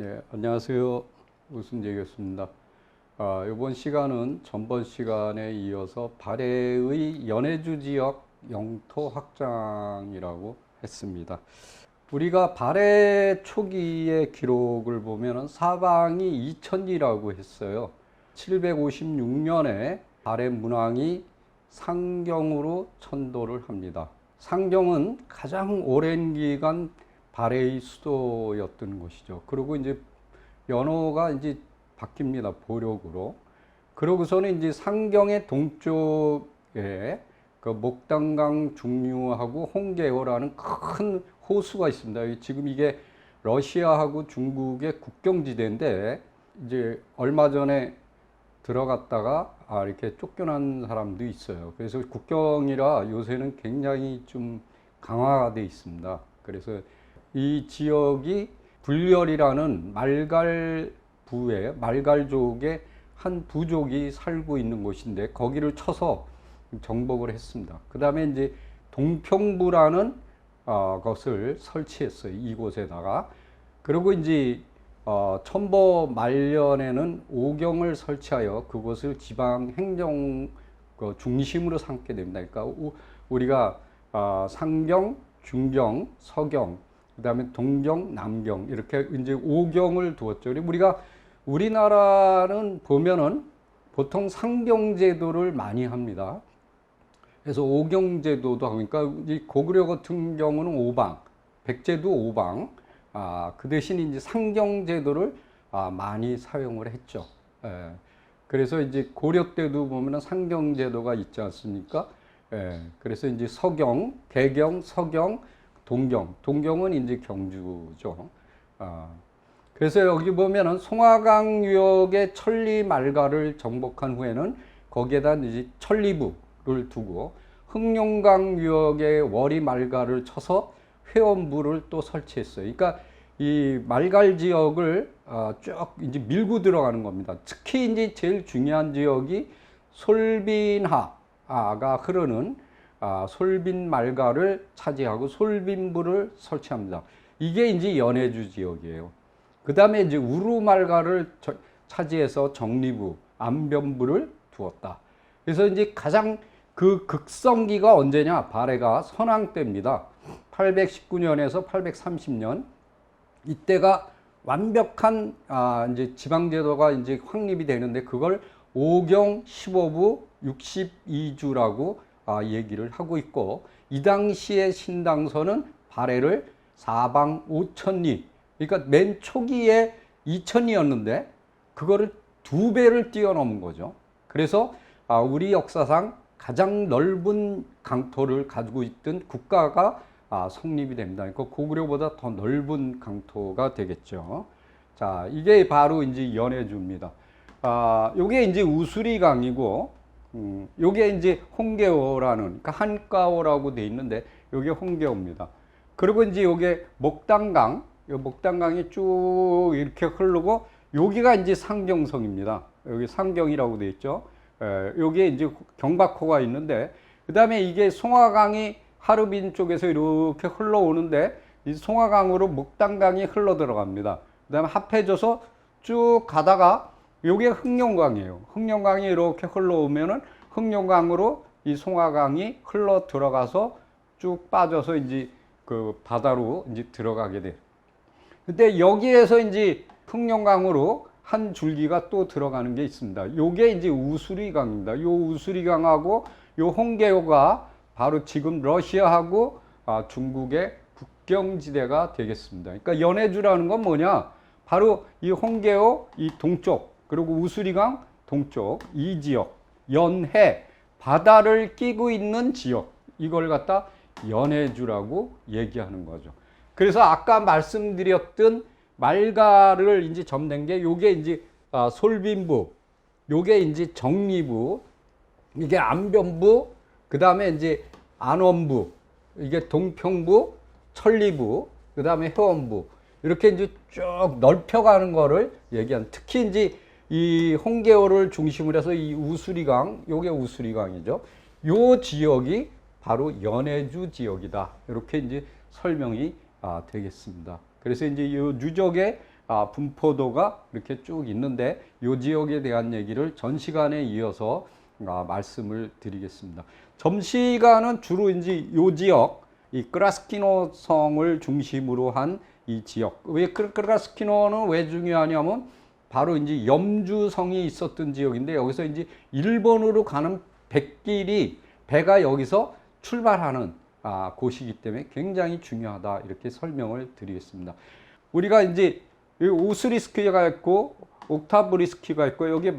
네, 안녕하세요. 우순재 교수입니다. 이번 시간은 전번 시간에 이어서 발해의 연해주 지역 영토 확장이라고 했습니다. 우리가 발해 초기의 기록을 보면 사방이 이천리라고 했어요. 756년에 발해 문왕이 상경으로 천도를 합니다. 상경은 가장 오랜 기간 발해의 수도였던 곳이죠. 그리고 이제 연호가 이제 바뀝니다. 보력으로. 그러고서는 이제 상경의 동쪽에 그 목단강 중류하고 홍계호라는 큰 호수가 있습니다. 지금 이게 러시아하고 중국의 국경지대인데 이제 얼마 전에 들어갔다가 이렇게 쫓겨난 사람도 있어요. 그래서 국경이라 요새는 굉장히 좀 강화가 돼 있습니다. 그래서 이 지역이 불렬이라는 말갈부의 말갈족의 한 부족이 살고 있는 곳인데 거기를 쳐서 정복을 했습니다. 그 다음에 이제 동평부라는 것을 설치했어요. 이곳에다가. 그리고 이제 첨보 말년에는 오경을 설치하여 그곳을 지방 행정 중심으로 삼게 됩니다. 그러니까 우리가 상경, 중경, 서경, 그 다음에 동경, 남경 이렇게 이제 5경을 두었죠. 우리가 우리나라는 보면은 보통 상경제도를 많이 합니다. 그래서 5경제도도 하고, 그러니까 이 고구려 같은 경우는 5방, 백제도 5방, 그 대신 이제 상경제도를 많이 사용을 했죠. 그래서 이제 고려 때도 보면은 상경제도가 있지 않습니까? 그래서 이제 서경, 개경, 서경, 동경은 이제 경주죠. 그래서 여기 보면은 송화강 유역의 천리 말가를 정복한 후에는 거기에다 이제 천리부를 두고 흑룡강 유역의 월이 말가를 쳐서 회원부를 또 설치했어요. 그러니까 이 말갈 지역을 쭉 이제 밀고 들어가는 겁니다. 특히 이제 제일 중요한 지역이 솔빈하가 흐르는 솔빈 말가를 차지하고 솔빈부를 설치합니다. 이게 이제 연해주 지역이에요. 그 다음에 이제 우루 말가를 차지해서 정리부, 안변부를 두었다. 그래서 이제 가장 그 극성기가 언제냐? 발해가 선왕 때입니다. 819년에서 830년. 이때가 완벽한 이제 지방제도가 이제 확립이 되는데 그걸 5경 15부 62주라고 얘기를 하고 있고, 이 당시의 신당서는 발해를 사방 5천리, 그러니까 맨 초기에 2천리였는데 그거를 2배를 뛰어넘은 거죠. 그래서 우리 역사상 가장 넓은 강토를 가지고 있던 국가가 성립이 됩니다. 그러니까 고구려보다 더 넓은 강토가 되겠죠. 자, 이게 바로 이제 연해주입니다. 요게 이제 우수리강이고, 요게 이제 홍계호라는, 그러니까 한가호라고 돼 있는데 요게 홍계호입니다. 그리고 이제 요게 목단강, 요 목단강이 쭉 이렇게 흐르고 여기가 이제 상경성입니다. 여기 상경이라고 돼 있죠. 요게 이제 경박호가 있는데, 그 다음에 이게 송화강이 하르빈 쪽에서 이렇게 흘러오는데 이 송화강으로 목단강이 흘러 들어갑니다. 그 다음에 합해져서 쭉 가다가 요게 흑룡강이에요. 흑룡강이 이렇게 흘러오면은 흑룡강으로 이 송화강이 흘러 들어가서 쭉 빠져서 이제 그 바다로 이제 들어가게 돼요. 근데 여기에서 이제 흑룡강으로 한 줄기가 또 들어가는 게 있습니다. 요게 이제 우수리강입니다. 요 우수리강하고 요 홍계호가 바로 지금 러시아하고 중국의 국경지대가 되겠습니다. 그러니까 연해주라는 건 뭐냐? 바로 이 홍계호 이 동쪽, 그리고 우수리강 동쪽 이 지역, 연해, 바다를 끼고 있는 지역, 이걸 갖다 연해주라고 얘기하는 거죠. 그래서 아까 말씀드렸던 말가를 이제 점낸 게 요게 이제 솔빈부, 요게 이제 정리부, 이게 안변부, 그 다음에 이제 안원부, 이게 동평부, 천리부, 그 다음에 회원부, 이렇게 이제 쭉 넓혀가는 거를 얘기한, 특히 이제 이 홍계호를 중심으로 해서 이 우수리강, 요게 우수리강이죠. 요 지역이 바로 연해주 지역이다. 이렇게 이제 설명이 되겠습니다. 그래서 이제 이 유적의 분포도가 이렇게 쭉 있는데 이 지역에 대한 얘기를 전 시간에 이어서 말씀을 드리겠습니다. 점시간은 주로 이제 이 지역, 이 크라스키노 성을 중심으로 한 이 지역. 왜 크라스키노는 왜 중요하냐면 바로 이제 염주성이 있었던 지역인데 여기서 이제 일본으로 가는 배가 여기서 출발하는 곳이기 때문에 굉장히 중요하다 이렇게 설명을 드리겠습니다. 우리가 이제 우스리스키가 있고 옥타브리스키가 있고 여기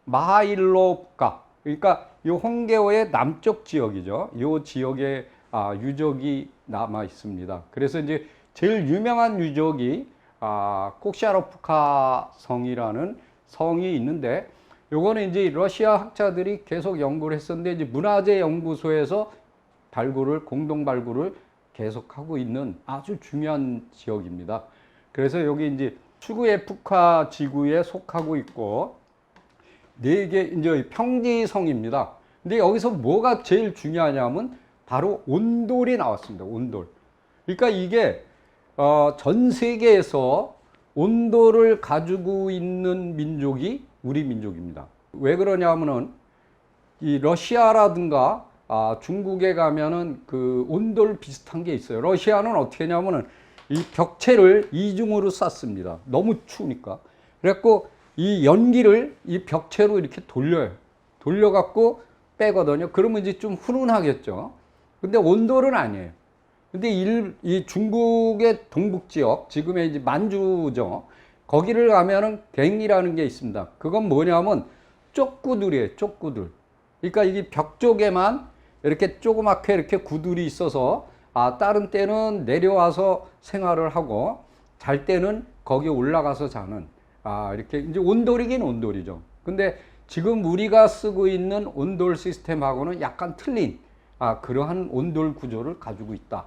마하일로프카 그러니까 이 홍게오의 남쪽 지역이죠. 이 지역에 유적이 남아 있습니다. 그래서 이제 제일 유명한 유적이 kok샤로프카 성이라는 성이 있는데 요거는 이제 러시아 학자들이 계속 연구를 했었는데 이제 문화재 연구소에서 공동 발굴을 계속하고 있는 아주 중요한 지역입니다. 그래서 여기 이제 추구예프카 지구에 속하고 있고 4개 이제 평지성입니다. 근데 여기서 뭐가 제일 중요하냐면 바로 온돌이 나왔습니다. 온돌. 그러니까 이게 전 세계에서 온돌을 가지고 있는 민족이 우리 민족입니다. 왜 그러냐면은 이 러시아라든가 중국에 가면은 그 온돌 비슷한 게 있어요. 러시아는 어떻게 하냐면은 이 벽체를 이중으로 쌌습니다. 너무 추우니까. 그래갖고 이 연기를 이 벽체로 이렇게 돌려요. 돌려갖고 빼거든요. 그러면 이제 좀 훈훈하겠죠. 근데 온돌은 아니에요. 근데 이 중국의 동북 지역, 지금의 이제 만주죠. 거기를 가면은 갱이라는 게 있습니다. 그건 뭐냐면 쪽구들이에요. 쪽구들. 그러니까 이게 벽 쪽에만 이렇게 조그맣게 이렇게 구들이 있어서 다른 때는 내려와서 생활을 하고 잘 때는 거기 올라가서 자는 이렇게 이제 온돌이긴 온돌이죠. 근데 지금 우리가 쓰고 있는 온돌 시스템하고는 약간 틀린 그러한 온돌 구조를 가지고 있다.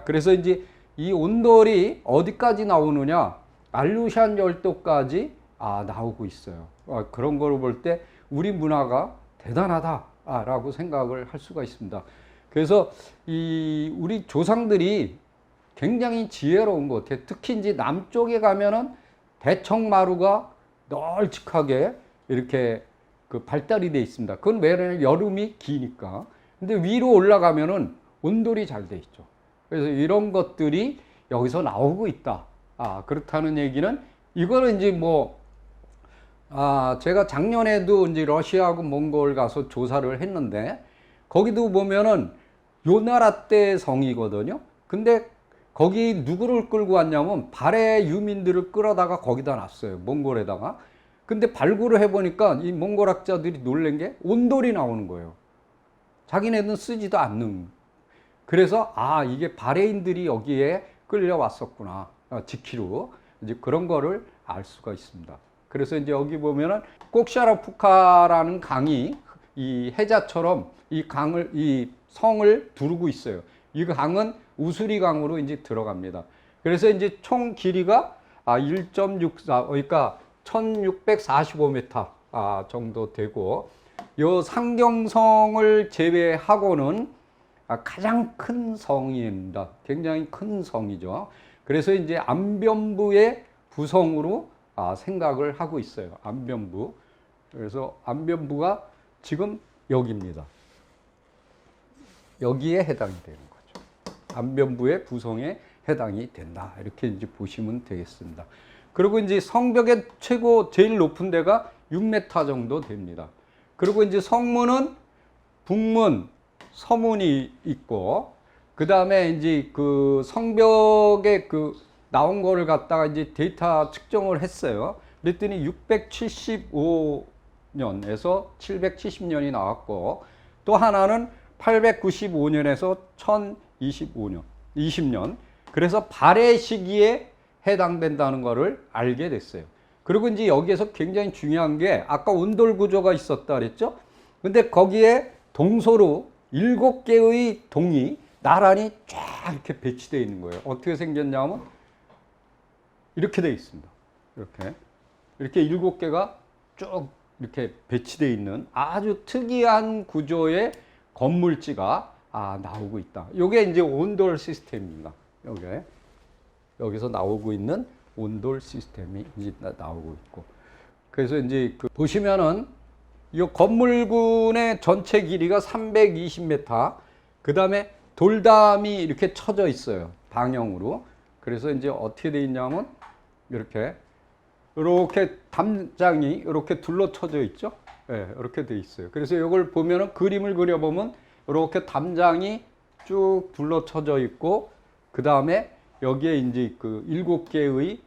그래서 이제 이 온돌이 어디까지 나오느냐? 알루샨 열도까지 나오고 있어요. 그런 거를 볼 때 우리 문화가 대단하다라고 생각을 할 수가 있습니다. 그래서 우리 조상들이 굉장히 지혜로운 것 같아요. 특히 이제 남쪽에 가면은 대청마루가 널찍하게 이렇게 그 발달이 돼 있습니다. 그건 왜냐면 여름이 기니까. 근데 위로 올라가면은 온돌이 잘 돼 있죠. 그래서 이런 것들이 여기서 나오고 있다. 그렇다는 얘기는 이거는 이제 제가 작년에도 이제 러시아하고 몽골 가서 조사를 했는데 거기도 보면은 요 나라 때 성이거든요. 근데 거기 누구를 끌고 왔냐면 발해 유민들을 끌어다가 거기다 놨어요. 몽골에다가. 근데 발굴을 해보니까 이 몽골 학자들이 놀란 게 온돌이 나오는 거예요. 자기네는 쓰지도 않는. 그래서 이게 발해인들이 여기에 끌려왔었구나. 지키로. 이제 그런 거를 알 수가 있습니다. 그래서 이제 여기 보면은 kok샤로프카라는 강이 이 해자처럼 이 성을 두르고 있어요. 이 강은 우수리 강으로 이제 들어갑니다. 그래서 이제 총 길이가 1.64 그러니까 1645m 정도 되고 요 상경성을 제외하고는 가장 큰 성입니다. 굉장히 큰 성이죠. 그래서 이제 안변부의 부성으로 생각을 하고 있어요. 안변부. 그래서 안변부가 지금 여기입니다. 여기에 해당이 되는 거죠. 안변부의 부성에 해당이 된다. 이렇게 이제 보시면 되겠습니다. 그리고 이제 성벽의 제일 높은 데가 6m 정도 됩니다. 그리고 이제 성문은 북문, 서문이 있고, 그 다음에 이제 그 성벽에 나온 거를 갖다가 이제 데이터 측정을 했어요. 그랬더니 675년에서 770년이 나왔고, 또 하나는 895년에서 1025년, 20년. 그래서 발해 시기에 해당된다는 것을 알게 됐어요. 그리고 이제 여기에서 굉장히 중요한 게 아까 온돌 구조가 있었다 그랬죠? 근데 거기에 동서로 7개의 동이 나란히 쫙 이렇게 배치되어 있는 거예요. 어떻게 생겼냐면 이렇게 되어 있습니다. 이렇게 7개가 쭉 이렇게 배치되어 있는 아주 특이한 구조의 건물지가 나오고 있다. 이게 이제 온돌 시스템입니다. 여기서 나오고 있는 온돌 시스템이 이제 나오고 있고. 그래서 이제 보시면은 이 건물군의 전체 길이가 320m, 그 다음에 돌담이 이렇게 쳐져 있어요. 방형으로. 그래서 이제 어떻게 돼 있냐면 이렇게 담장이 이렇게 둘러쳐져 있죠. 예, 이렇게 돼 있어요. 그래서 이걸 보면은 그림을 그려보면 이렇게 담장이 쭉 둘러쳐져 있고, 그 다음에 여기에 이제 7개의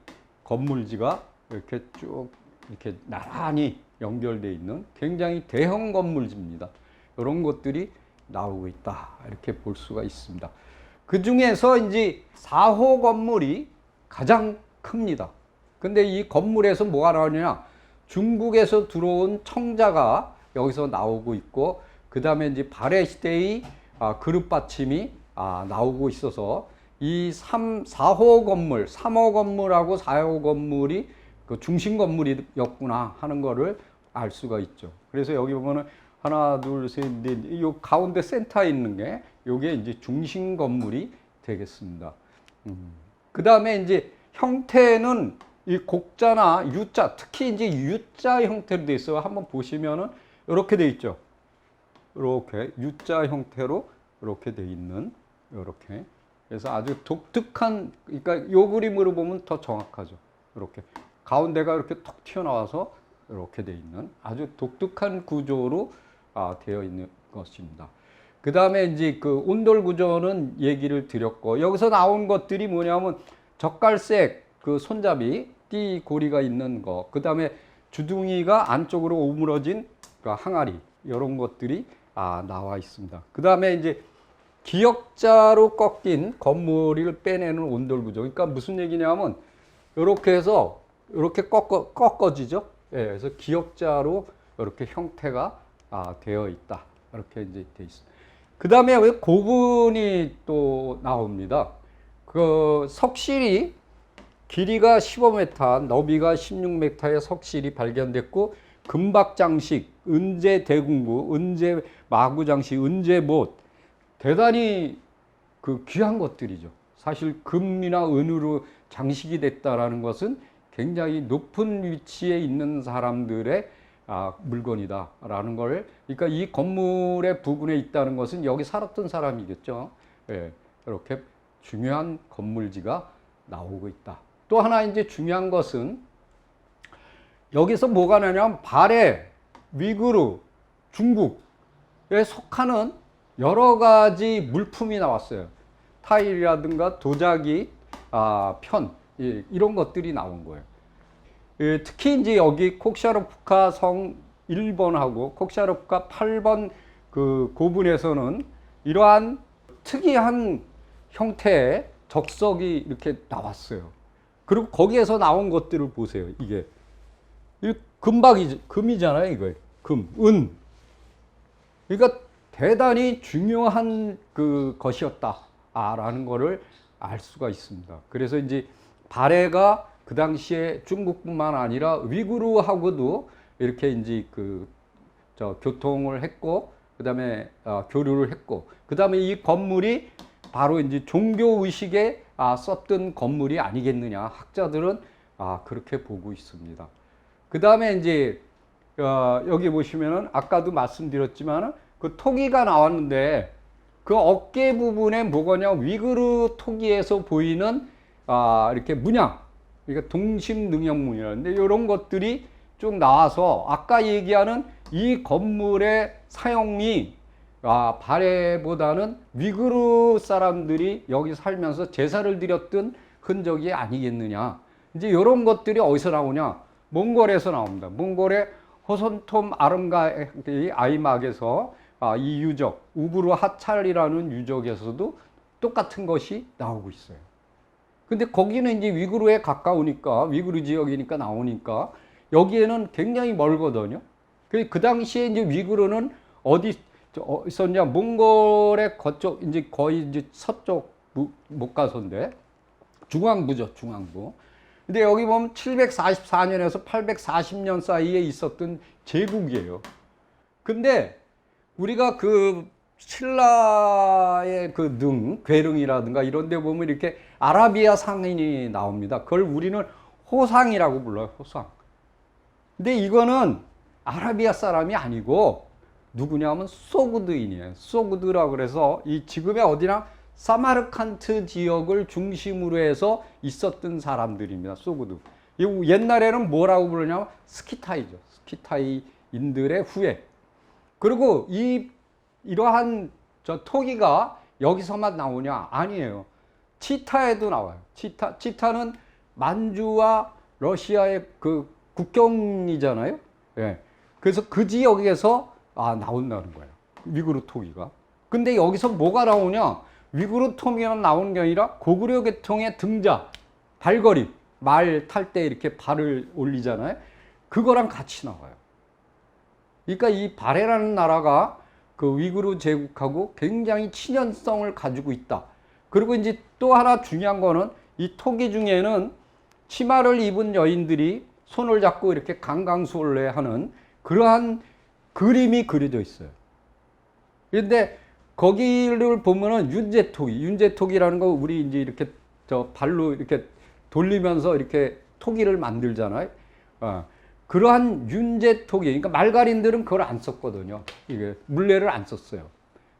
건물지가 이렇게 쭉 이렇게 나란히 연결되어 있는 굉장히 대형 건물지입니다. 이런 것들이 나오고 있다, 이렇게 볼 수가 있습니다. 그 중에서 이제 4호 건물이 가장 큽니다. 근데 이 건물에서 뭐가 나오느냐? 중국에서 들어온 청자가 여기서 나오고 있고, 그 다음에 이제 발해 시대의 그릇 받침이 나오고 있어서 이 4호 건물, 3호 건물하고 4호 건물이 그 중심 건물이었구나 하는 거를 알 수가 있죠. 그래서 여기 보면은 하나, 둘, 셋, 넷, 이 가운데 센터에 있는 게 요게 이제 중심 건물이 되겠습니다. 그 다음에 이제 형태는 이 곡자나 U자, 특히 이제 U자 형태로 되어 있어요. 한번 보시면은 이렇게 되어 있죠. 이렇게 U자 형태로 이렇게 되어 있는, 이렇게. 그래서 아주 독특한, 그러니까 요 그림으로 보면 더 정확하죠. 이렇게 가운데가 이렇게 톡 튀어나와서 이렇게 되어 있는 아주 독특한 구조로 되어 있는 것입니다. 그 다음에 이제 그 온돌 구조는 얘기를 드렸고, 여기서 나온 것들이 뭐냐면 젓갈색 그 손잡이, 띠 고리가 있는 거, 그 다음에 주둥이가 안쪽으로 오므러진 그 항아리, 이런 것들이 나와 있습니다. 그 다음에 이제 기역자로 꺾인 건물을 빼내는 온돌 구조. 그러니까 무슨 얘기냐면 이렇게 해서 이렇게 꺾어지죠. 예, 그래서 기역자로 이렇게 형태가 되어 있다. 이렇게 이제 돼 있습니다. 그 다음에 왜 고분이 또 나옵니다. 그 석실이 길이가 15m, 너비가 16m의 석실이 발견됐고, 금박장식, 은제 대궁부, 은제 마구장식, 은제 못, 대단히 그 귀한 것들이죠. 사실 금이나 은으로 장식이 됐다라는 것은 굉장히 높은 위치에 있는 사람들의 물건이다라는 걸, 그러니까 이 건물의 부근에 있다는 것은 여기 살았던 사람이겠죠. 예, 이렇게 중요한 건물지가 나오고 있다. 또 하나 이제 중요한 것은 여기서 뭐가 나냐면 발해, 위구르, 중국에 속하는 여러 가지 물품이 나왔어요. 타일이라든가 도자기, 편, 이런 것들이 나온 거예요. 특히 이제 여기 콕샤르프카 성 1번하고 콕샤르프카 8번 그 고분에서는 이러한 특이한 형태의 적석이 이렇게 나왔어요. 그리고 거기에서 나온 것들을 보세요. 이게 금이잖아요. 이거 금, 은. 그러니까 대단히 중요한 그 것이었다라는 거를 알 수가 있습니다. 그래서 이제 발해가 그 당시에 중국뿐만 아니라 위구르하고도 이렇게 이제 교통을 했고, 그 다음에 교류를 했고, 그 다음에 이 건물이 바로 이제 종교 의식에 썼던 건물이 아니겠느냐, 학자들은 그렇게 보고 있습니다. 그 다음에 이제 여기 보시면은 아까도 말씀드렸지만 그 토기가 나왔는데 그 어깨 부분에 뭐거냐, 위구르 토기에서 보이는 이렇게 문양, 그러니까 동심능형문이라는데 이런 것들이 쭉 나와서 아까 얘기하는 이 건물의 사용이 발해보다는 위구르 사람들이 여기 살면서 제사를 드렸던 흔적이 아니겠느냐. 이제 이런 것들이 어디서 나오냐? 몽골에서 나옵니다. 몽골의 호손톰 아름가이 아이막에서 이 유적, 우부르 하찰이라는 유적에서도 똑같은 것이 나오고 있어요. 근데 거기는 이제 위구르에 가까우니까, 위구르 지역이니까 나오니까 여기에는 굉장히 멀거든요. 그 당시에 이제 위구르는 어디 있었냐? 몽골의 거쪽, 이제 거의 이제 서쪽 못 가서인데, 중앙부죠, 중앙부. 근데 여기 보면 744년에서 840년 사이에 있었던 제국이에요. 근데 우리가 그 신라의 그 괴릉이라든가 이런 데 보면 이렇게 아라비아 상인이 나옵니다. 그걸 우리는 호상이라고 불러요. 호상. 근데 이거는 아라비아 사람이 아니고 누구냐면 소그드인이에요. 소그드라고 그래서 이 지금의 어디나 사마르칸트 지역을 중심으로 해서 있었던 사람들입니다. 소그드. 옛날에는 뭐라고 부르냐면 스키타이죠. 스키타이인들의 후예. 그리고 이러한 저 토기가 여기서만 나오냐? 아니에요. 치타에도 나와요. 치타는 만주와 러시아의 그 국경이잖아요. 예. 그래서 그 지역에서 나온다는 거예요. 위구르 토기가. 근데 여기서 뭐가 나오냐? 위구르 토기만 나오는 게 아니라 고구려 계통의 등자, 발걸이, 말 탈 때 이렇게 발을 올리잖아요. 그거랑 같이 나와요. 그러니까 이 바레라는 나라가 그 위구르 제국하고 굉장히 친연성을 가지고 있다. 그리고 이제 또 하나 중요한 거는 이 토기 중에는 치마를 입은 여인들이 손을 잡고 이렇게 강강수월래 하는 그러한 그림이 그려져 있어요. 그런데 거기를 보면은 윤제토기라는 거 우리 이제 이렇게 저 발로 이렇게 돌리면서 이렇게 토기를 만들잖아요. 그러한 윤제토기, 그러니까 말가린들은 그걸 안 썼거든요. 이게 물레를 안 썼어요.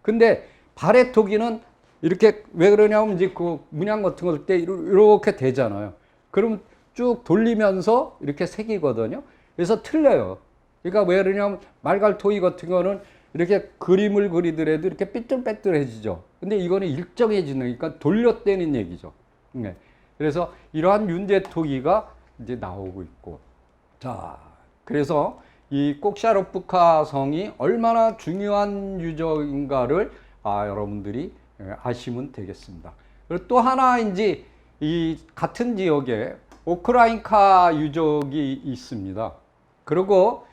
근데 발해토기는 이렇게 왜 그러냐면 이제 그 문양 같은 거 할 때 이렇게 되잖아요. 그럼 쭉 돌리면서 이렇게 새기거든요. 그래서 틀려요. 그러니까 왜 그러냐면 말갈토기 같은 거는 이렇게 그림을 그리더라도 이렇게 삐뚤빼뚤해지죠. 근데 이거는 일정해지는, 그러니까 돌렸다는 얘기죠. 네. 그래서 이러한 윤제토기가 이제 나오고 있고. 자, 그래서 이 꼭샤로프카 성이 얼마나 중요한 유적인가를 여러분들이 아시면 되겠습니다. 그리고 또 하나 이제 이 같은 지역에 오크라인카 유적이 있습니다. 그리고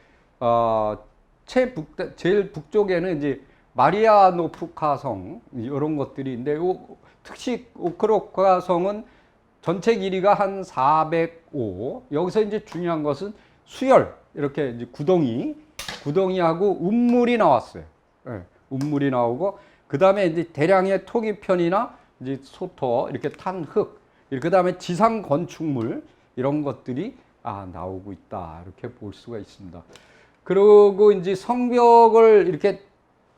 제일 북쪽에는 이제 마리아노프카 성 이런 것들이 있는데 특히 오크라인카 성은 전체 길이가 한 405. 여기서 이제 중요한 것은 수열, 이렇게 이제 구덩이하고 운물이 나왔어요. 네, 운물이 나오고, 그 다음에 이제 대량의 토기편이나 이제 소토, 이렇게 탄 흙, 그 다음에 지상 건축물, 이런 것들이 나오고 있다. 이렇게 볼 수가 있습니다. 그리고 이제 성벽을 이렇게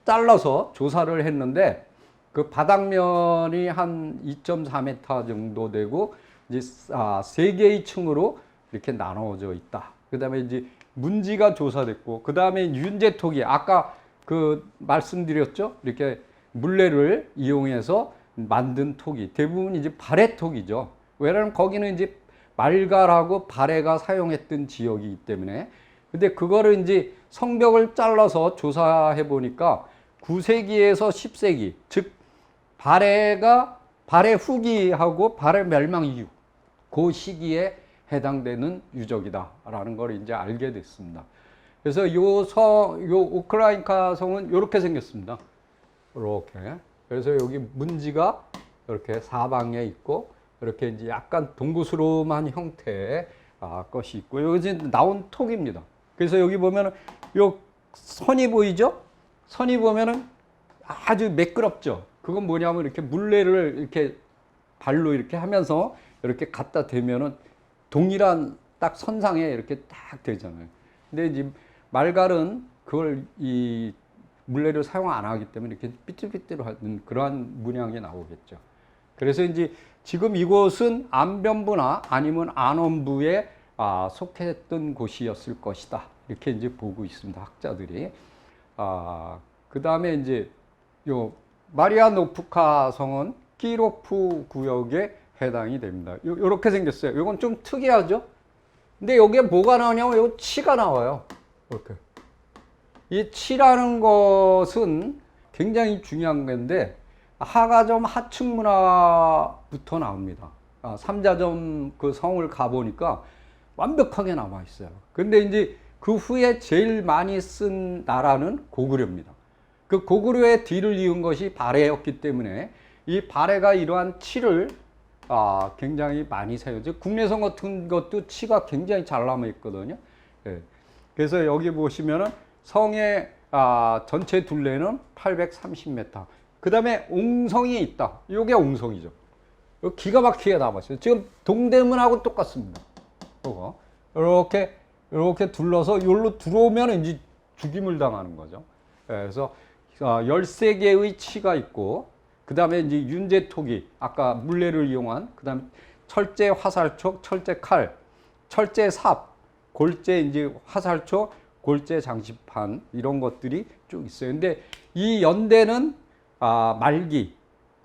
잘라서 조사를 했는데, 그 바닥면이 한 2.4m 정도 되고 이제 3개의 층으로 이렇게 나눠져 있다. 그다음에 이제 문지가 조사됐고, 그다음에 윤제토기, 아까 그 말씀드렸죠? 이렇게 물레를 이용해서 만든 토기, 대부분 이제 발해토기죠. 왜냐하면 거기는 이제 말갈하고 발해가 사용했던 지역이기 때문에. 근데 그거를 이제 성벽을 잘라서 조사해 보니까 9세기에서 10세기, 즉 발해 후기하고 발해 멸망 이후 그 시기에 해당되는 유적이다라는 걸 이제 알게 됐습니다. 그래서 요 오크라인카 성은 이렇게 생겼습니다. 이렇게. 그래서 여기 문지가 이렇게 사방에 있고, 이렇게 이제 약간 동구스름한 형태의 것이 있고, 여기 이제 나온 톡입니다. 그래서 여기 보면은 요 선이 보이죠? 선이 보면은 아주 매끄럽죠? 그건 뭐냐면 이렇게 물레를 이렇게 발로 이렇게 하면서 이렇게 갖다 대면은 동일한 딱 선상에 이렇게 딱 되잖아요. 근데 이제 말갈은 그걸 이 물레를 사용 안 하기 때문에 이렇게 삐뚤삐뚤하는 그러한 문양이 나오겠죠. 그래서 이제 지금 이곳은 안변부나 아니면 안원부에 속했던 곳이었을 것이다. 이렇게 이제 보고 있습니다. 학자들이. 그 다음에 이제 요 마리아노프카 성은 키로프 구역에 해당이 됩니다. 요렇게 생겼어요. 요건 좀 특이하죠? 근데 여기에 뭐가 나오냐면 요 치가 나와요. 이렇게. 이 치라는 것은 굉장히 중요한 건데, 하가점 하층 문화부터 나옵니다. 삼자점 그 성을 가보니까 완벽하게 남아 있어요. 근데 이제 그 후에 제일 많이 쓴 나라는 고구려입니다. 그 고구려의 뒤를 이은 것이 발해였기 때문에 이 발해가 이러한 치를 굉장히 많이 사용해요. 국내성 같은 것도 치가 굉장히 잘 남아 있거든요. 예. 그래서 여기 보시면은 성의 전체 둘레는 830m. 그 다음에 옹성이 있다. 이게 옹성이죠. 기가 막히게 남았어요. 지금 동대문하고 똑같습니다. 요거. 이렇게 둘러서 여기로 들어오면 이제 죽임을 당하는 거죠. 그래서 13개의 치가 있고, 그 다음에 이제 윤제토기, 아까 물레를 이용한, 그 다음에 철제 화살촉, 철제 칼, 철제 삽, 골재 이제 화살촉, 골재 장식판, 이런 것들이 쭉 있어요. 근데 이 연대는 말기,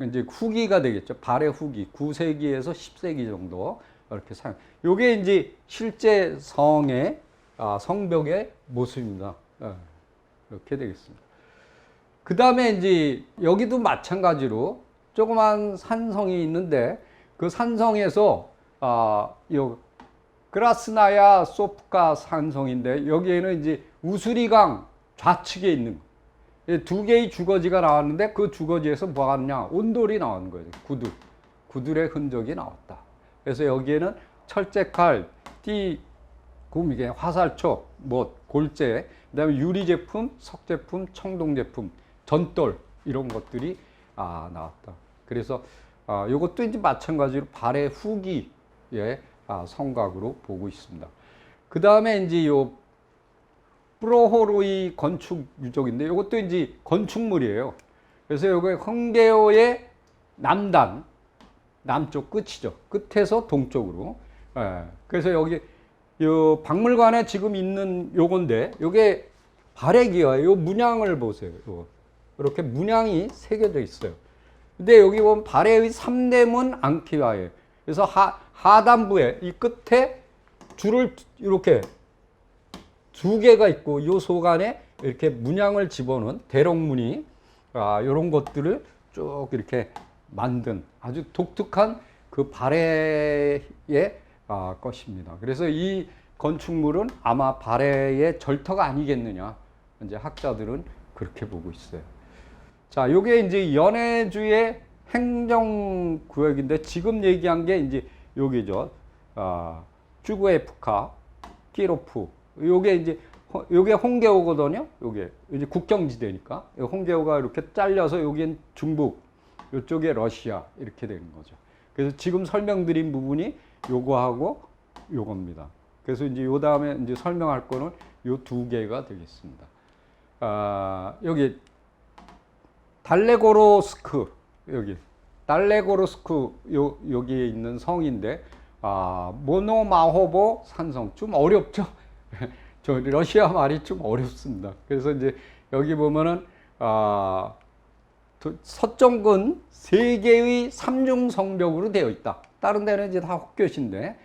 이제 후기가 되겠죠. 발해 후기, 9세기에서 10세기 정도 이렇게 사용. 요게 이제 실제 성의 성벽의 모습입니다. 이렇게 되겠습니다. 그 다음에 이제 여기도 마찬가지로 조그만 산성이 있는데, 그 산성에서 요 그라스나야 소프카 산성인데, 여기에는 이제 우수리강 좌측에 있는 두 개의 주거지가 나왔는데, 그 주거지에서 뭐가 나왔냐, 온돌이 나온 거예요. 구들의 흔적이 나왔다. 그래서 여기에는 철제칼, 이게 화살촉, 골재, 그다음에 유리 제품, 석 제품, 청동 제품, 전돌, 이런 것들이 나왔다. 그래서 이것도 이제 마찬가지로 발해 후기의 성곽으로 보고 있습니다. 그 다음에 이제 요 프로호로이 건축 유적인데, 이것도 이제 건축물이에요. 그래서 여기 홍계호의 남쪽 끝이죠. 끝에서 동쪽으로. 그래서 여기 요 박물관에 지금 있는 요건데, 요게 발해기와예요. 요 문양을 보세요. 이렇게 문양이 새겨져 있어요. 근데 여기 보면 발해의 3대문 앙키와예요. 그래서 하단부에 이 끝에 줄을 이렇게 2개가 있고, 요 속안에 이렇게 문양을 집어넣은 대롱문이 이런 것들을 쭉 이렇게 만든 아주 독특한 그 발해의 것입니다. 그래서 이 건축물은 아마 발해의 절터가 아니겠느냐, 이제 학자들은 그렇게 보고 있어요. 자, 요게 이제 연해주의 행정구역인데, 지금 얘기한 게 이제 여기죠. 쭈구에프카, 끼로프. 요게 홍계호거든요. 요게 이제 국경지대니까. 홍계호가 이렇게 잘려서 여기는 중북, 요쪽에 러시아, 이렇게 되는 거죠. 그래서 지금 설명드린 부분이 요거하고 요겁니다. 그래서 이제 요 다음에 이제 설명할 거는 요 2개가 되겠습니다. 여기 달레고로스크, 여기에 있는 성인데, 모노마호보 산성. 좀 어렵죠? 저 러시아 말이 좀 어렵습니다. 그래서 이제 여기 보면은 서쪽은 3개의 삼중 성벽으로 되어 있다. 다른 데는 이제 다 헛교신데,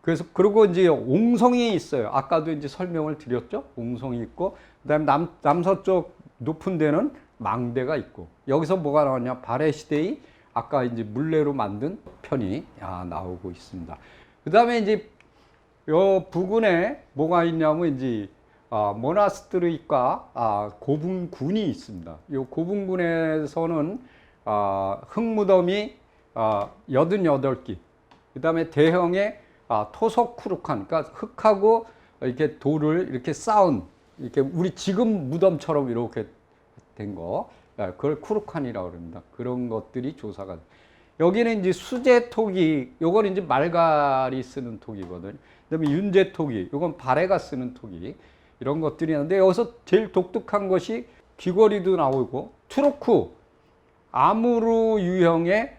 그래서 그리고 이제 옹성이 있어요. 아까도 이제 설명을 드렸죠. 옹성이 있고, 그다음에 남서쪽 높은 데는 망대가 있고, 여기서 뭐가 나왔냐, 발해 시대의 아까 이제 물레로 만든 편이 나오고 있습니다. 그다음에 이제 요 부근에 뭐가 있냐면 이제 모나스트르이과 고분군이 있습니다. 이 고분군에서는 흙무덤이 88기, 그 다음에 대형의 토속 쿠르칸, 그러니까 흙하고 이렇게 돌을 이렇게 쌓은, 이렇게 우리 지금 무덤처럼 이렇게 된 거, 그걸 쿠르칸이라고 합니다. 그런 것들이 조사가. 여기는 이제 수제 토기, 요건 이제 말갈이 쓰는 토기거든요. 그다음에 윤제 토기, 요건 발해가 쓰는 토기, 이런 것들이 있는데, 여기서 제일 독특한 것이 귀걸이도 나오고, 투르크 아무르 유형의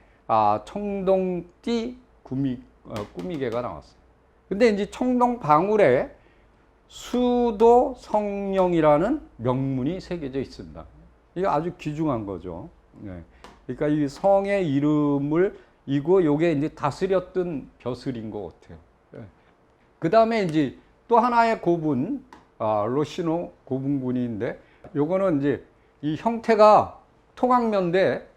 청동띠 꾸미개가 나왔어요. 근데 이제 청동 방울에 수도 성령이라는 명문이 새겨져 있습니다. 이거 아주 귀중한 거죠. 네. 그러니까 이 성의 이름을 이고, 요게 이제 다스렸던 벼슬인 것 같아요. 네. 그 다음에 이제 또 하나의 고분, 로시노 고분군인데, 요거는 이제 이 형태가 토각면대,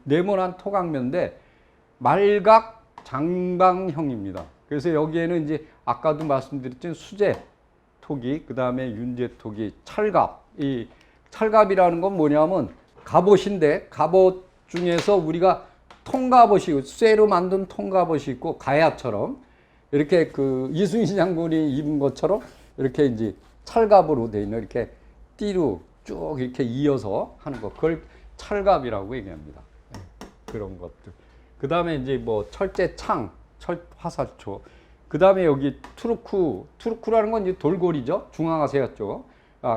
네모난 토각면대 말각 장방형입니다. 그래서 여기에는 이제 아까도 말씀드렸지만 수제 토기, 그 다음에 윤제 토기, 찰갑. 이 찰갑이라는 건 뭐냐면 갑옷인데, 갑옷 중에서 우리가 통갑옷이, 쇠로 만든 통갑옷이 있고, 가야처럼 이렇게 그 이순신 장군이 입은 것처럼 이렇게 이제 찰갑으로 되어 있는, 이렇게 띠로 쭉 이렇게 이어서 하는 거, 그걸 찰갑이라고 얘기합니다. 그런 것들. 그 다음에 이제 뭐 철제창, 화살초, 그 다음에 여기 투르크라는 건 이제 돌고리죠. 중앙아시아 쪽.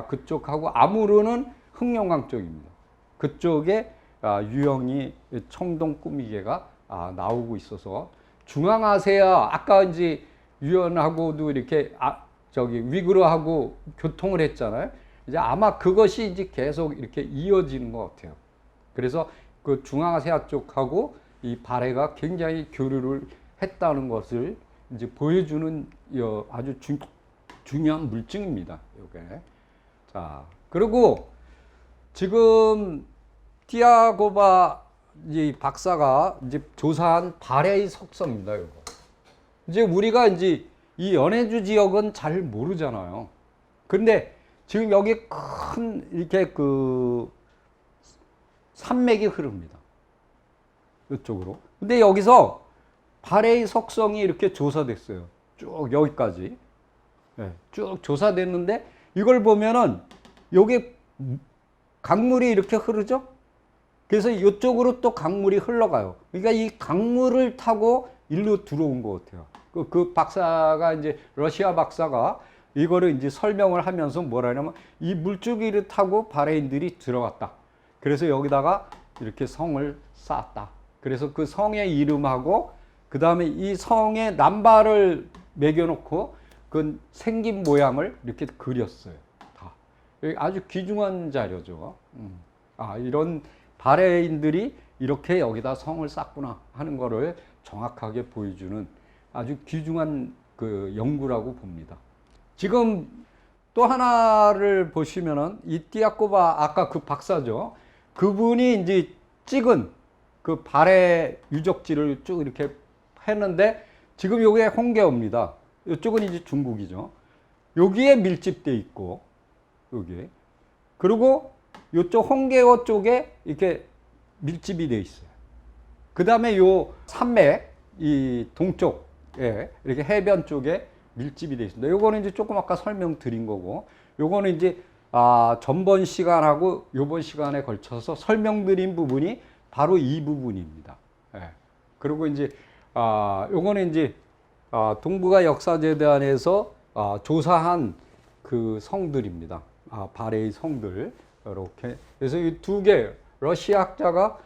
그쪽하고 아무르는 흑룡강 쪽입니다. 그쪽에 유형이 청동 꾸미개가 나오고 있어서 중앙아시아 아까 이제 유연하고도 이렇게 위구르하고 교통을 했잖아요. 이제 아마 그것이 이제 계속 이렇게 이어지는 것 같아요. 그래서 그 중앙아시아 쪽하고 이 발해가 굉장히 교류를 했다는 것을 이제 보여주는 아주 중요한 물증입니다. 요게. 자, 그리고 지금 티아고바 이 박사가 이제 조사한 발해의 속성입니다. 요거. 이제 우리가 이제 이 연해주 지역은 잘 모르잖아요. 그런데 지금 여기 큰 이렇게 그 산맥이 흐릅니다. 이쪽으로. 근데 여기서 발해의 속성이 이렇게 조사됐어요. 쭉 여기까지. 네, 쭉 조사됐는데 이걸 보면은 여기 강물이 이렇게 흐르죠? 그래서 이쪽으로 또 강물이 흘러가요. 그러니까 이 강물을 타고 일로 들어온 것 같아요. 그 박사가 이제 러시아 박사가 이거를 이제 설명을 하면서 뭐라냐면 이 물줄기를 타고 발해인들이 들어갔다. 그래서 여기다가 이렇게 성을 쌓았다. 그래서 그 성의 이름하고 그 다음에 이 성의 남발을 매겨놓고 그 생긴 모양을 이렇게 그렸어요. 다. 아주 귀중한 자료죠. 이런 발해인들이 이렇게 여기다 성을 쌓구나 하는 거를 정확하게 보여주는 아주 귀중한 그 연구라고 봅니다. 지금 또 하나를 보시면은 이 띠아꼬바 아까 그 박사죠. 그분이 이제 찍은 그 발해 유적지를 쭉 이렇게 했는데 지금 요게 홍계어입니다. 이쪽은 이제 중국이죠. 여기에 밀집돼 있고 여기 그리고 이쪽 홍계어 쪽에 이렇게 밀집이 돼 있어요. 그 다음에 요 산맥 이 동쪽에 이렇게 해변 쪽에 밀집이 되어 있습니다. 요거는 이제 조금 아까 설명드린 거고, 요거는 이제 전번 시간하고 요번 시간에 걸쳐서 설명드린 부분이 바로 이 부분입니다. 예. 그리고 이제 요거는 이제 동북아 역사재단에서 조사한 그 성들입니다. 발해의 성들 이렇게. 그래서 이 두 개 러시아 학자가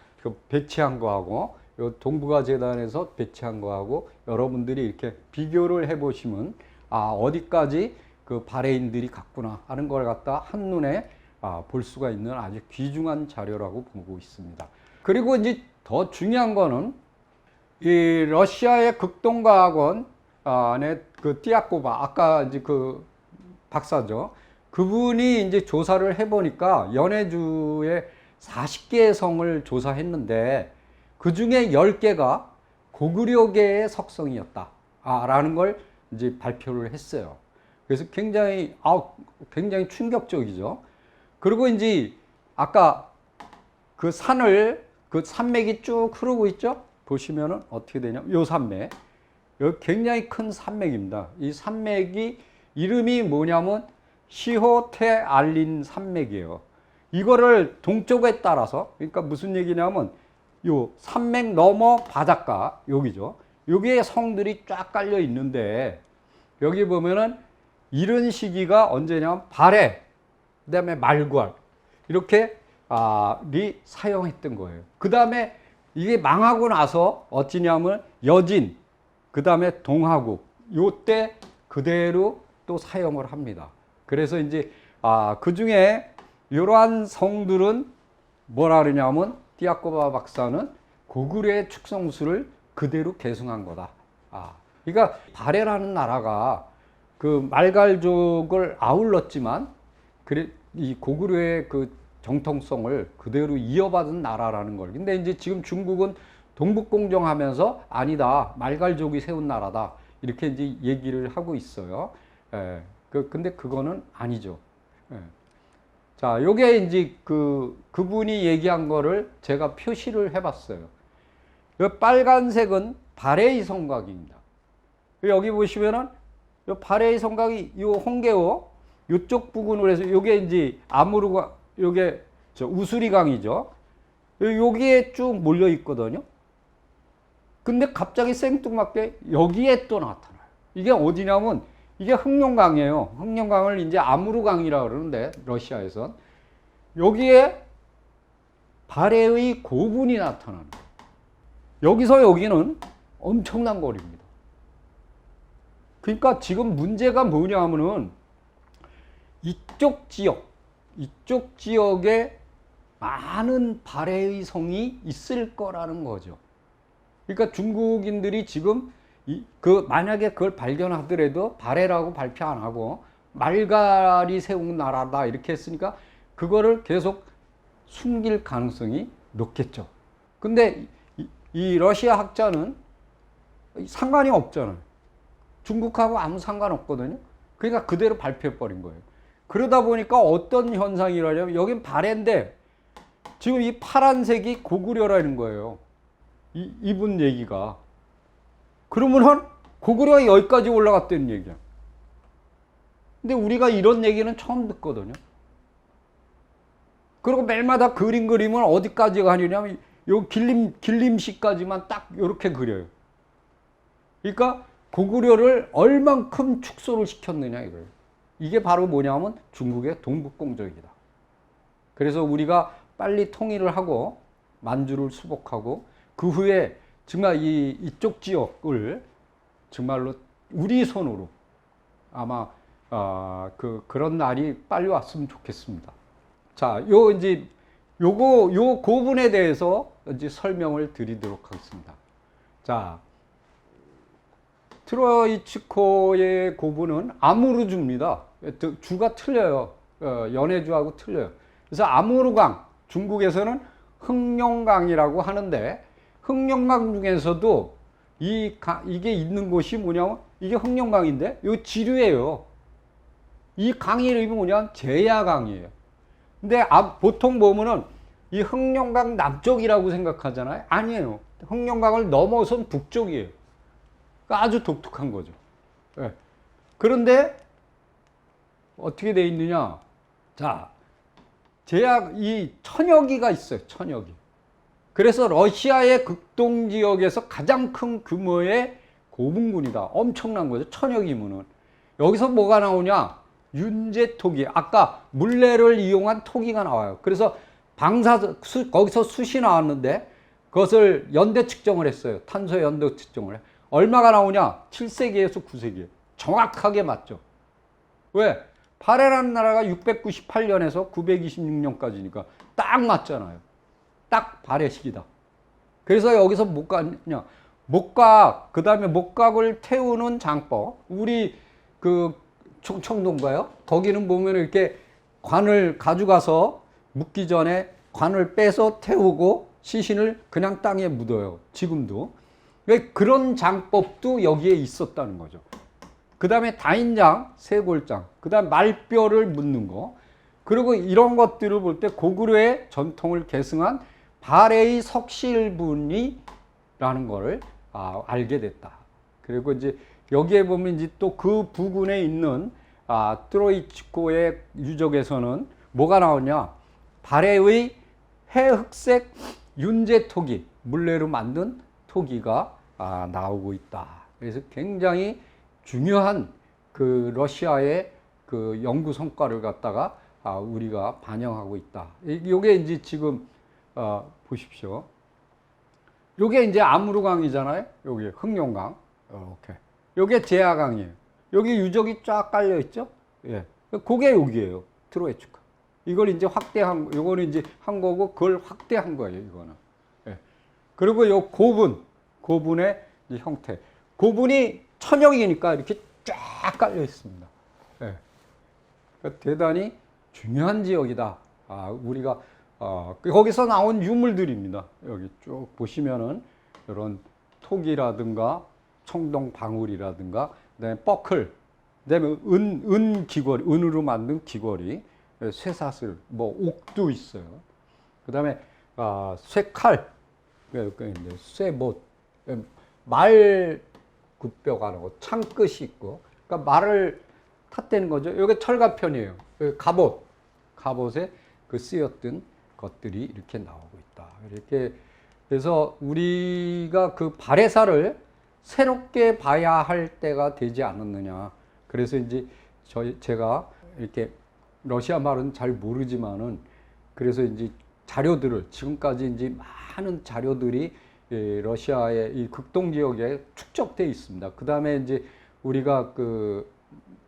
배치한 거하고 요 동북아 재단에서 배치한 거하고 여러분들이 이렇게 비교를 해 보시면 어디까지 그 발해인들이 갔구나 하는 걸 갖다 한눈에 볼 수가 있는 아주 귀중한 자료라고 보고 있습니다. 그리고 이제 더 중요한 거는 이 러시아의 극동과학원 안에 그 띠아꼬바 아까 이제 그 박사죠. 그분이 이제 조사를 해 보니까 연해주의 40개의 성을 조사했는데 그 중에 10개가 고구려계의 석성이었다. 라는 걸 이제 발표를 했어요. 그래서 굉장히 충격적이죠. 그리고 이제 아까 그 그 산맥이 쭉 흐르고 있죠? 보시면은 어떻게 되냐면 요 산맥. 여기 굉장히 큰 산맥입니다. 이 산맥이 이름이 뭐냐면 시호테알린 산맥이에요. 이거를 동쪽에 따라서, 그러니까 무슨 얘기냐면 요 산맥 넘어 바닷가 여기죠. 여기에 성들이 쫙 깔려 있는데 여기 보면은 이런 시기가 언제냐면 발해, 그다음에 말괄 이렇게 사용했던 거예요. 그다음에 이게 망하고 나서 어찌냐면 여진, 그다음에 동하국 요때 그대로 또 사용을 합니다. 그래서 이제 그 중에 이러한 성들은 뭐라 그러냐면 띠아꼬바 박사는 고구려의 축성수를 그대로 계승한 거다. 그러니까 발해라는 나라가 그 말갈족을 아울렀지만 이 고구려의 그 정통성을 그대로 이어받은 나라라는 걸. 근데 이제 지금 중국은 동북공정하면서 아니다, 말갈족이 세운 나라다 이렇게 이제 얘기를 하고 있어요. 근데 그거는 아니죠. 자, 요게 이제 그분이 얘기한 거를 제가 표시를 해봤어요. 이 빨간색은 발해의 성곽입니다. 여기 보시면은 이 발해의 성곽이 이 홍계호 이쪽 부근으로 해서 요게 이제 아무르가 요게 우수리강이죠. 여기에 쭉 몰려 있거든요. 근데 갑자기 생뚱맞게 여기에 또 나타나요. 이게 어디냐면 이게 흑룡강이에요. 흑룡강을 이제 아무르강이라고 그러는데 러시아에선 여기에 발해의 고분이 나타나는 거예요. 여기서 여기는 엄청난 거리입니다. 그러니까 지금 문제가 뭐냐 하면은 이쪽 지역에 많은 발해의 성이 있을 거라는 거죠. 그러니까 중국인들이 지금 만약에 그걸 발견하더라도 발해라고 발표 안 하고 말갈이 세운 나라다 이렇게 했으니까 그거를 계속 숨길 가능성이 높겠죠. 근데 이 러시아 학자는 상관이 없잖아요. 중국하고 아무 상관없거든요. 그러니까 그대로 발표해버린 거예요. 그러다 보니까 어떤 현상이라냐면 여긴 발해인데 지금 이 파란색이 고구려라는 거예요. 이분 얘기가. 그러면은 고구려가 여기까지 올라갔다는 얘기야. 근데 우리가 이런 얘기는 처음 듣거든요. 그리고 매일마다 그림 그리면 어디까지 가느냐면 요 길림시까지만 딱 이렇게 그려요. 그러니까 고구려를 얼만큼 축소를 시켰느냐 이거예요. 이게 바로 뭐냐면 중국의 동북공정이다. 그래서 우리가 빨리 통일을 하고 만주를 수복하고 그 후에 정말 이쪽 지역을 정말로 우리 손으로 아마 그런 날이 빨리 왔으면 좋겠습니다. 자, 요 고분에 대해서 이제 설명을 드리도록 하겠습니다. 자, 트로이츠코의 고분은 아무르주입니다. 주가 틀려요. 연해주하고 틀려요. 그래서 아무르강, 중국에서는 흑룡강이라고 하는데 흑룡강 중에서도 이게 있는 곳이 뭐냐면 이게 흑룡강인데 이거 지류예요. 이 강의 이름이 뭐냐면 제야강이에요. 근데 보통 보면은 이 흑룡강 남쪽이라고 생각하잖아요. 아니에요. 흑룡강을 넘어선 북쪽이에요. 그러니까 아주 독특한 거죠. 네. 그런데 어떻게 돼 있느냐? 자, 이 천여기가 있어요. 천여기. 그래서 러시아의 극동 지역에서 가장 큰 규모의 고분군이다. 엄청난 거죠. 천여기면은. 여기서 뭐가 나오냐? 윤제토기. 아까 물레를 이용한 토기가 나와요. 그래서 거기서 숯이 나왔는데 그것을 연대 측정을 했어요. 탄소 연대 측정을 해. 얼마가 나오냐? 7세기에서 9세기. 정확하게 맞죠. 왜? 발해라는 나라가 698년에서 926년까지니까 딱 맞잖아요. 딱 발해 시기다. 그래서 여기서 못 갔냐? 목각, 그 다음에 목각을 태우는 장법. 우리 청동가요? 거기는 보면 이렇게 관을 가져가서 묻기 전에 관을 빼서 태우고 시신을 그냥 땅에 묻어요. 지금도. 그런 장법도 여기에 있었다는 거죠. 그 다음에 다인장, 쇄골장, 그 다음 말뼈를 묻는 거. 그리고 이런 것들을 볼 때 고구려의 전통을 계승한 발해의 석실분이라는 거를 알게 됐다. 그리고 이제 여기에 보면 이제 또 그 부근에 있는 트로이츠코의 유적에서는 뭐가 나오냐? 발해의 해흑색 윤제 토기, 물레로 만든 토기가 나오고 있다. 그래서 굉장히 중요한 그 러시아의 그 연구 성과를 갖다가 우리가 반영하고 있다. 이게 이제 지금 보십시오. 요게 이제 아무르강이잖아요. 여기 흑룡강. 이렇게. 요게 제야강이에요. 여기 유적이 쫙 깔려 있죠? 예. 그게 여기에요. 트로이츠코. 이걸 이제 요거는 이제 한 거고, 그걸 확대한 거예요, 이거는. 예. 그리고 요 고분의 이제 형태. 고분이 천역이니까 이렇게 쫙 깔려 있습니다. 예. 그러니까 대단히 중요한 지역이다. 우리가, 거기서 나온 유물들입니다. 여기 쭉 보시면은, 이런 톡이라든가, 청동 방울이라든가, 그다음에 뻐클, 그다음에 은 귀걸이, 은으로 만든 귀걸이, 쇠사슬, 뭐 옥도 있어요. 그다음에 쇠칼, 쇠못, 말 굽뼈가 나고 창끝이 있고, 그러니까 말을 탔다는 거죠. 여기 철갑편이에요. 갑옷에 그 쓰였던 것들이 이렇게 나오고 있다. 이렇게 그래서 우리가 그 발해사를 새롭게 봐야 할 때가 되지 않았느냐. 그래서 이제 제가 이렇게 러시아 말은 잘 모르지만은 그래서 이제 자료들을 지금까지 이제 많은 자료들이 러시아의 이 극동 지역에 축적돼 있습니다. 그 다음에 이제 우리가 그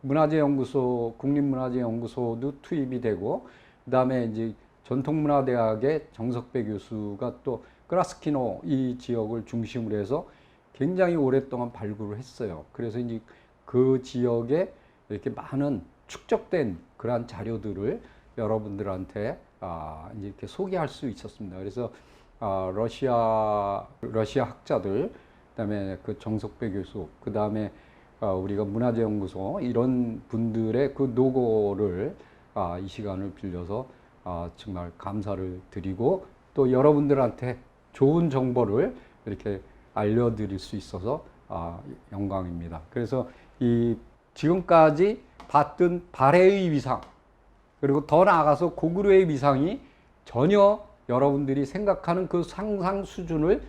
문화재연구소, 국립문화재연구소도 투입이 되고, 그 다음에 이제 전통문화대학의 정석배 교수가 또 크라스키노 이 지역을 중심으로 해서 굉장히 오랫동안 발굴을 했어요. 그래서 이제 그 지역에 이렇게 많은 축적된 그러한 자료들을 여러분들한테 이제 이렇게 소개할 수 있었습니다. 그래서 러시아 학자들, 그다음에 그 정석배 교수, 그다음에 우리가 문화재연구소 이런 분들의 그 노고를 이 시간을 빌려서 정말 감사를 드리고 또 여러분들한테 좋은 정보를 이렇게 알려드릴 수 있어서 영광입니다. 그래서 이 지금까지 봤던 발해의 위상 그리고 더 나아가서 고구려의 위상이 전혀 여러분들이 생각하는 그 상상 수준을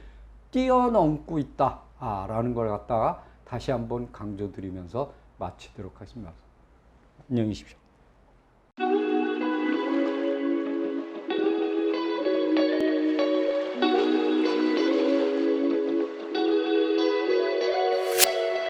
뛰어넘고 있다라는 걸 갖다가 다시 한번 강조드리면서 마치도록 하겠습니다. 안녕히 계십시오.